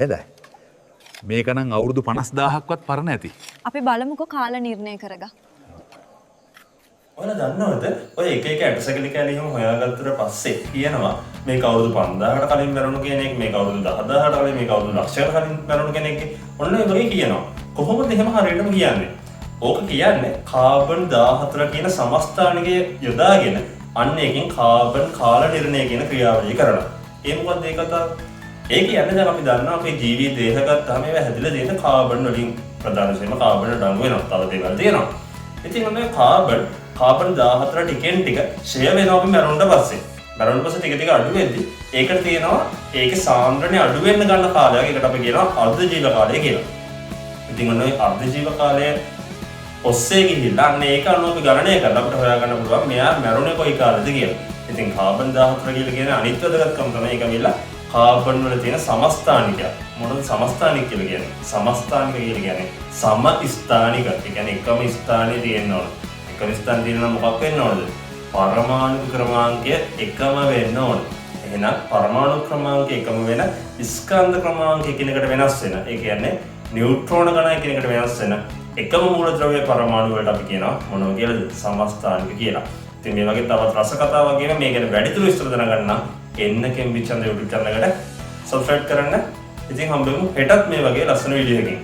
එදයි මේක නම් අවුරුදු 50000ක්වත් පරණ ඇති. අපි බලමුකෝ කාල නිර්ණය කරගා. ඔයාලා දන්නවද ඔය එක එක ඇටසැකිලි කැලි එහෙම හොයාගත්තට පස්සේ කියනවා මේක අවුරුදු 5000කට කලින් මැරුණු කෙනෙක්, මේක අවුරුදු 10000කට කලින්, මේක අවුරුදු ලක්ෂයකට කලින් මැරුණු කෙනෙක්. ඔන්න ඒ වගේ කියනවා. කොහොමද එහෙම හරියටම කියන්නේ? ඕක කියන්නේ කාබන් 14 කියන සමස්ථානිකය යොදාගෙන අන්න එකෙන් කාබන් කාල නිර්ණය කියන ක්‍රියාවලිය කරනවා. ඒ මොකක්ද ඒ කතාව? ඒ කියන්නේ දැන් අපි දන්නවා අපේ ජීවී දේහ ගත්තාම ඒවා හැදිලා තියෙන කාබන් වලින් ප්‍රධාන වශයෙන්ම කාබන් ඩඟු වෙනවා. තව දේවල් තියෙනවා. ඉතින් ඔන්න කාබන් 14 ටිකෙන් ටික ෂෙයා වෙනවා අපි මැරුණට පස්සේ. මැරුණට පස්සේ ටික ටික අඩු වෙද්දි ඒකට තියෙනවා ඒකේ සාන්ද්‍රණය අඩු වෙන්න ගන්න කාලයක්. ඒකට අපි කියනවා අර්ධ ජීව කාලය කියලා. ඉතින් ඔන්න ඔය අර්ධ ජීව කාලය ඔස්සේ ගිහිල්ලා අන්න ඒක අනුව අපි ගණනය කරලා අපිට හොයාගන්න පුළුවන් මෙයා මැරුණේ කොයි කාලෙද කියලා. ඉතින් කාබන් 14 කියලා කියන අනිත් වැදගත්කම තමයි ඒක ඇවිල්ලා කාබන් වල තියෙන සමස්ථානිකය. මොනවද සමස්ථානික කියලා කියන්නේ? සමස්ථානික කියලා කියන්නේ සම ස්ථානික. ඒ කියන්නේ එකම ස්ථානයේ තියෙන්න ඕන. එකම ස්ථානයේ තියෙනවා මොකක් වෙන්න ඕනද? පරමාණු ක්‍රමාංකය එකම වෙන්න ඕන. එහෙනම් පරමාණු ක්‍රමාංකය එකම වෙන ස්කන්ධ ක්‍රමාංකය කිනකට වෙනස් වෙන. ඒ කියන්නේ නියුට්‍රෝන ගණය කිනකට වෙනස් වෙන එකම මූලද්‍රව්‍ය පරමාණු වලට අපි කියනවා මොනවා කියලාද? සමස්ථානික කියලා. ඉතින් මේ වගේ තවත් රස කතා වගේම මේ ගැන වැඩිදුර විස්තර දැනගන්න එන්න කෙම්බි චන්ද YouTube channel එකට subscribe කරන්න. ඉතින් හම්බෙමු හෙටත් මේ වගේ ලස්සන වීඩියෝ එකකින්.